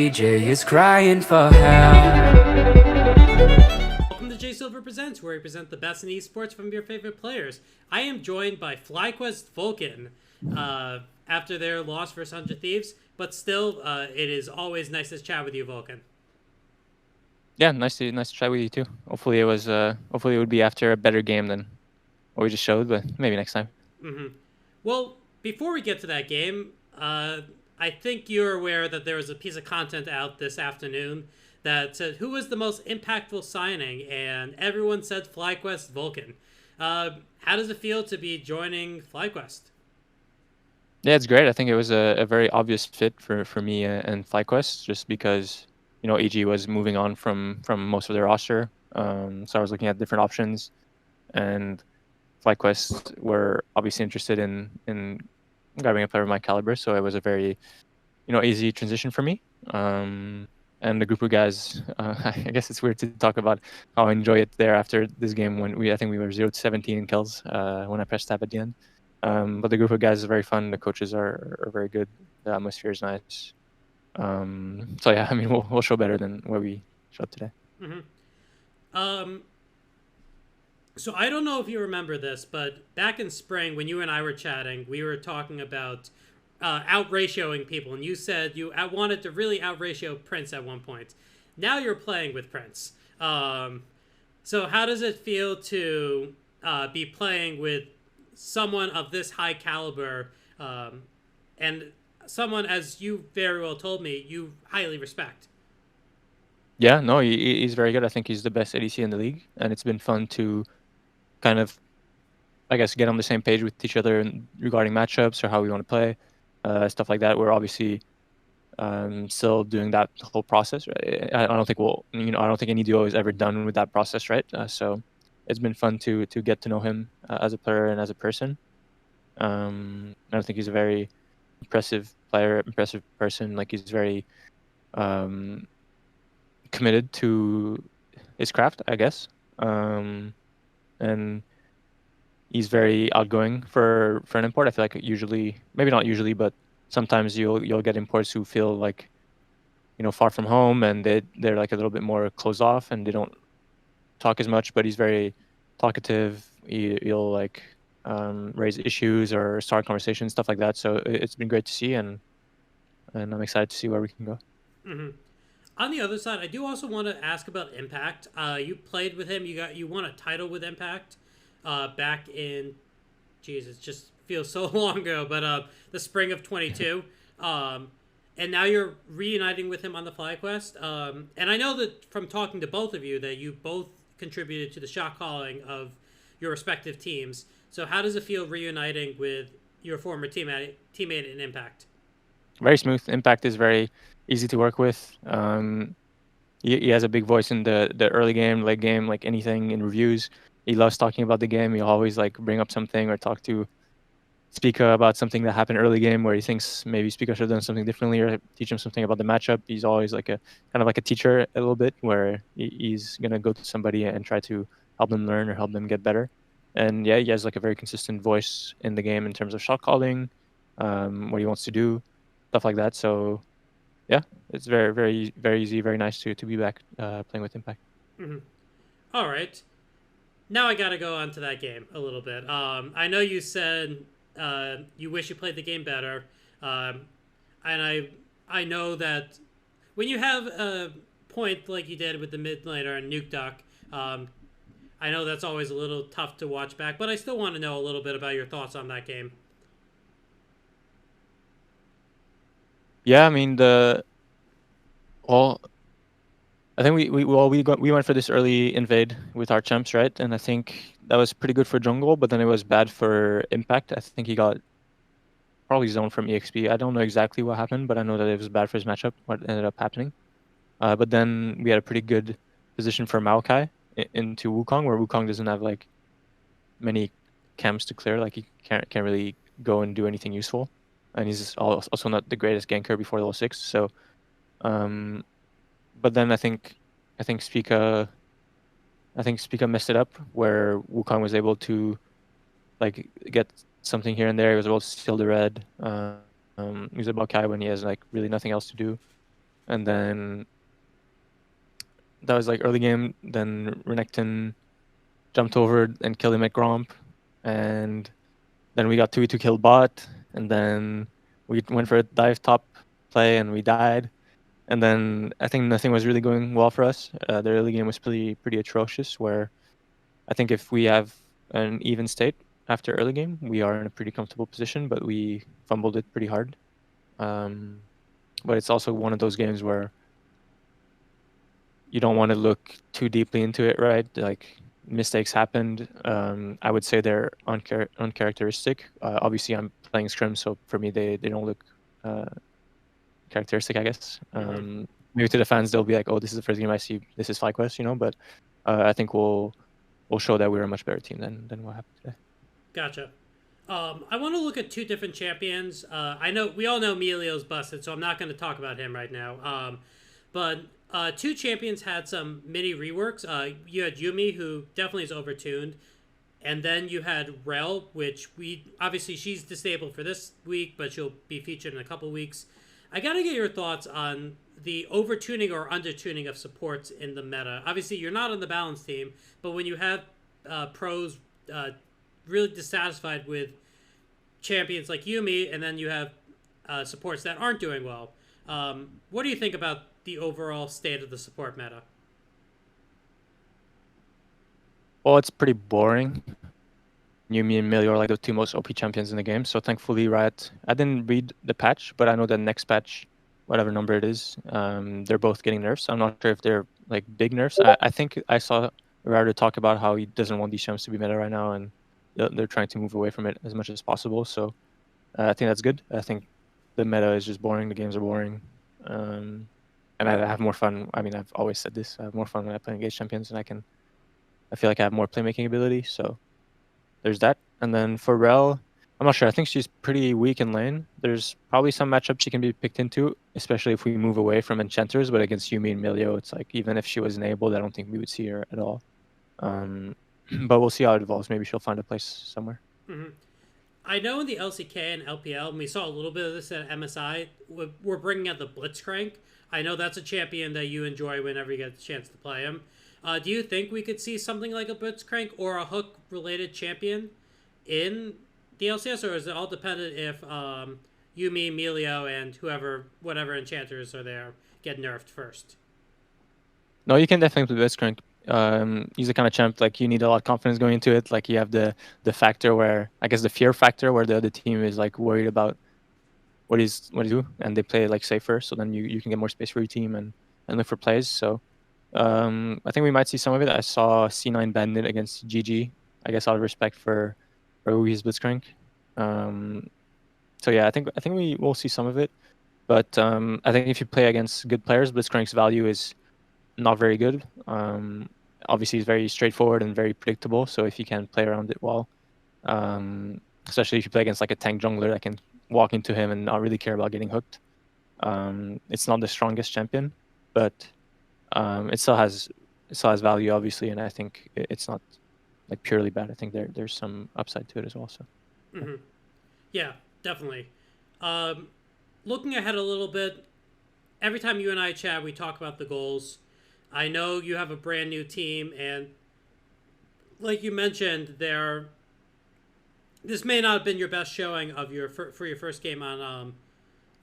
DJ is crying for help. Welcome to J Silver Presents, where we present the best in esports from your favorite players. I am joined by FlyQuest Vulcan after their loss versus 100 Thieves, but still, it is always nice to chat with you, Vulcan. Yeah, nice to chat with you too. Hopefully it would be after a better game than what we just showed, but maybe next time. Well, before we get to that game, I think you're aware that there was a piece of content out this afternoon that said who was the most impactful signing, and everyone said FlyQuest Vulcan. How does it feel to be joining FlyQuest? Yeah, it's great. I think it was a very obvious fit for me and FlyQuest, just because EG was moving on from most of their roster. So I was looking at different options, and FlyQuest were obviously interested in grabbing a player of my caliber. So it was a very easy transition for me. And the group of guys, I guess it's weird to talk about how I enjoy it there after this game when I think we were 0-17 in kills when I pressed tab at the end. But the group of guys is very fun. The coaches are very good. The atmosphere is nice. So yeah, I mean, we'll show better than what we showed today. Um, so I don't know if you remember this, but back in spring when you and I were chatting, we were talking about out-ratioing people, and you said you wanted to really out-ratio Prince at one point. Now you're playing with Prince. So how does it feel to be playing with someone of this high caliber, and someone, as you very well told me, you highly respect? Yeah, no, he's very good. I think he's the best ADC in the league, and it's been fun to kind of, I guess, get on the same page with each other regarding matchups or how we want to play, stuff like that. We're obviously still doing that whole process. Right? I don't think I don't think any duo is ever done with that process, right? So it's been fun to get to know him as a player and as a person. I think he's a very impressive player, impressive person. Like, he's very committed to his craft, I guess. And he's very outgoing for an import. I feel like usually, maybe not usually, but sometimes you'll get imports who feel like, far from home, and they're like a little bit more closed off and they don't talk as much. But he's very talkative. He'll like raise issues or start conversations, stuff like that. So it's been great to see, and I'm excited to see where we can go. On the other side, I do also want to ask about Impact. You played with him. You won a title with Impact back in, Jesus, just feels so long ago, but the spring of 22. And now you're reuniting with him on the FlyQuest. And I know that from talking to both of you that you both contributed to the shot calling of your respective teams. So how does it feel reuniting with your former teammate in Impact? Very smooth. Impact is very easy to work with. He has a big voice in the early game, late game, like anything in reviews. He loves talking about the game. He'll always like bring up something or talk to Spica about something that happened early game where he thinks maybe Spica should have done something differently, or teach him something about the matchup. He's always like a kind of like a teacher a little bit, where he's gonna go to somebody and try to help them learn or help them get better. And yeah, he has like a very consistent voice in the game in terms of shot calling, what he wants to do, stuff like that. So yeah, it's very, very, very easy, very nice to be back playing with Impact. All right. Now I got to go on to that game a little bit. I know you said you wish you played the game better. And I know that when you have a point like you did with the mid laner and Nuke Duck, I know that's always a little tough to watch back, but I still want to know a little bit about your thoughts on that game. Yeah, I mean I think we went for this early invade with our champs, right? And I think that was pretty good for jungle, but then it was bad for Impact. I think he got probably zoned from EXP. I don't know exactly what happened, but I know that it was bad for his matchup, what ended up happening. But then we had a pretty good position for Maokai into Wukong, where Wukong doesn't have like many camps to clear. Like, he can't really go and do anything useful. And he's also not the greatest ganker before level 6. So, but then I think Spica messed it up, where Wukong was able to like get something here and there. He was able to steal the red. Use a Maokai when he has like really nothing else to do. and then that was like early game. Then Renekton jumped over and killed him at Gromp, and then we got 2v2 kill bot, and then we went for a dive top play and we died. And then I think nothing was really going well for us. The early game was pretty atrocious, where I think if we have an even state after early game, we are in a pretty comfortable position, but we fumbled it pretty hard. But it's also one of those games where you don't want to look too deeply into it, right? Like mistakes happened. I would say they're uncharacteristic. Obviously, I'm playing scrim, so for me, they don't look characteristic, I guess. Maybe to the fans, they'll be like, "Oh, this is the first game I see. This is FlyQuest," you know. But I think we'll show that we're a much better team than what happened today. Gotcha. I want to look at two different champions. I know we all know Melio's busted, so I'm not going to talk about him right now. But two champions had some mini reworks. You had Yumi, who definitely is overtuned, and then you had Rel, which she's disabled for this week, but she'll be featured in a couple weeks. I gotta get your thoughts on the overtuning or undertuning of supports in the meta. Obviously, you're not on the balance team, but when you have pros really dissatisfied with champions like Yumi, and then you have supports that aren't doing well, what do you think about the overall state of the support meta? Well, it's pretty boring. Yumi and Milio are like the two most OP champions in the game. So thankfully, Riot, I didn't read the patch, but I know the next patch, whatever number it is, they're both getting nerfs. I'm not sure if they're like big nerfs. I think I saw Riot talk about how he doesn't want these champs to be meta right now, and they're trying to move away from it as much as possible. So I think that's good. I think the meta is just boring. The games are boring. And I have more fun. I mean, I've always said this. I have more fun when I play Engage champions, and I feel like I have more playmaking ability. So there's that. And then for Rel, I'm not sure. I think she's pretty weak in lane. There's probably some matchup she can be picked into, especially if we move away from enchanters. But against Yumi and Milio, it's like even if she was enabled, I don't think we would see her at all. But we'll see how it evolves. Maybe she'll find a place somewhere. Mm-hmm. I know in the LCK and LPL, and we saw a little bit of this at MSI, we're bringing out the Blitzcrank. I know that's a champion that you enjoy whenever you get the chance to play him. Do you think we could see something like a Blitzcrank or a hook-related champion in the LCS, or is it all dependent if Yumi, Melio, and whatever enchanters are there get nerfed first? No, you can definitely play Blitzcrank. He's the kind of champ like you need a lot of confidence going into it. Like you have the factor where I guess the fear factor where the other team is like worried about what he's do, and they play like safer. So then you can get more space for your team and look for plays. So I think we might see some of it. I saw C9 Bandit against GG. I guess out of respect for Rui's Blitzcrank. So yeah, I think we will see some of it. But I think if you play against good players, Blitzcrank's value is not very good. Obviously, he's very straightforward and very predictable. So if you can play around it well, especially if you play against like a tank jungler that can walk into him and not really care about getting hooked, it's not the strongest champion, but it still has value, obviously, and I think it's not like purely bad. I think there's some upside to it as well. So, Yeah, definitely. Looking ahead a little bit, every time you and I chat, we talk about the goals. I know you have a brand new team, and like you mentioned, this may not have been your best showing of for your first game on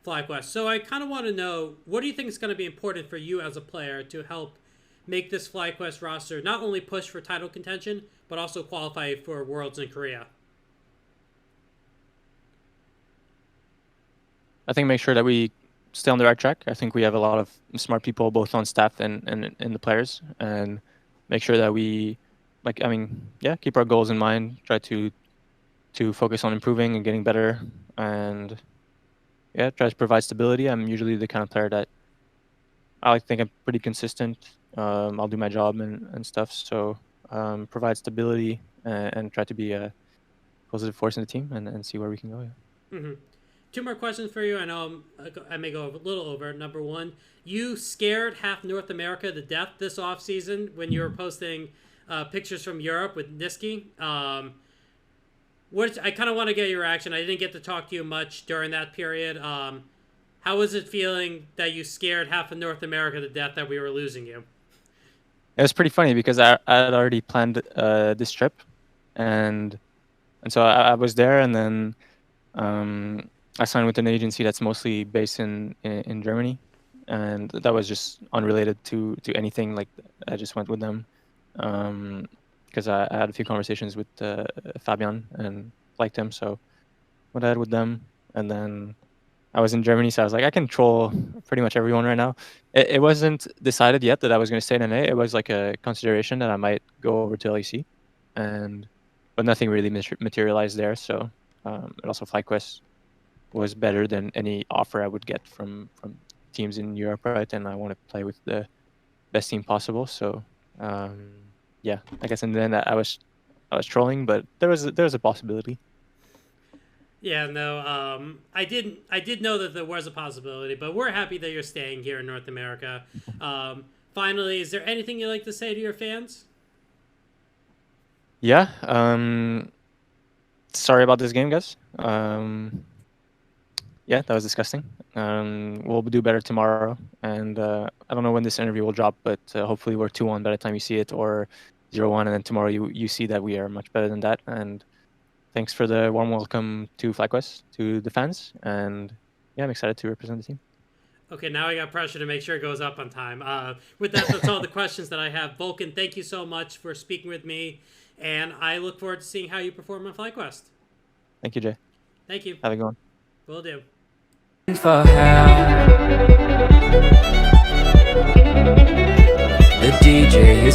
FlyQuest. So I kind of want to know, what do you think is going to be important for you as a player to help make this FlyQuest roster not only push for title contention, but also qualify for Worlds in Korea? I think make sure that we stay on the right track. I think we have a lot of smart people both on staff and the players, and make sure that we keep our goals in mind, try to focus on improving and getting better, and try to provide stability. I'm usually the kind of player that I think I'm pretty consistent. I'll do my job and stuff, so provide stability and try to be a positive force in the team and see where we can go. Yeah. Mm-hmm. Two more questions for you. I know I may go a little over. Number one, you scared half North America to death this offseason when you were posting pictures from Europe with Niski. I kind of want to get your reaction. I didn't get to talk to you much during that period. How How was it feeling that you scared half of North America to death that we were losing you? It was pretty funny because I had already planned this trip, and so I was there, and then I signed with an agency that's mostly based in Germany, and that was just unrelated to anything. Like I just went with them because I had a few conversations with Fabian and liked him, so went ahead with them. And then I was in Germany, so I was like, I can troll pretty much everyone right now. It wasn't decided yet that I was going to stay in NA. It was like a consideration that I might go over to LEC, but nothing really materialized there. So and also FlyQuest was better than any offer I would get from teams in Europe, right? And I want to play with the best team possible. So yeah, I guess in the end I was trolling, but there was a possibility. Yeah, no, I did know that there was a possibility, but we're happy that you're staying here in North America. Finally, is there anything you'd like to say to your fans? Yeah. Sorry about this game, guys. Yeah, that was disgusting. We'll do better tomorrow, and I don't know when this interview will drop, but hopefully we're 2-1 by the time you see it, or 0-1, and then tomorrow you see that we are much better than that. And thanks for the warm welcome to FlyQuest, to the fans, and yeah, I'm excited to represent the team. Okay, now I got pressure to make sure it goes up on time. With that, that's all the questions that I have. Vulcan, thank you so much for speaking with me, and I look forward to seeing how you perform on FlyQuest. Thank you, Jay. Thank you. Have a good one. Will do. For help. The DJ is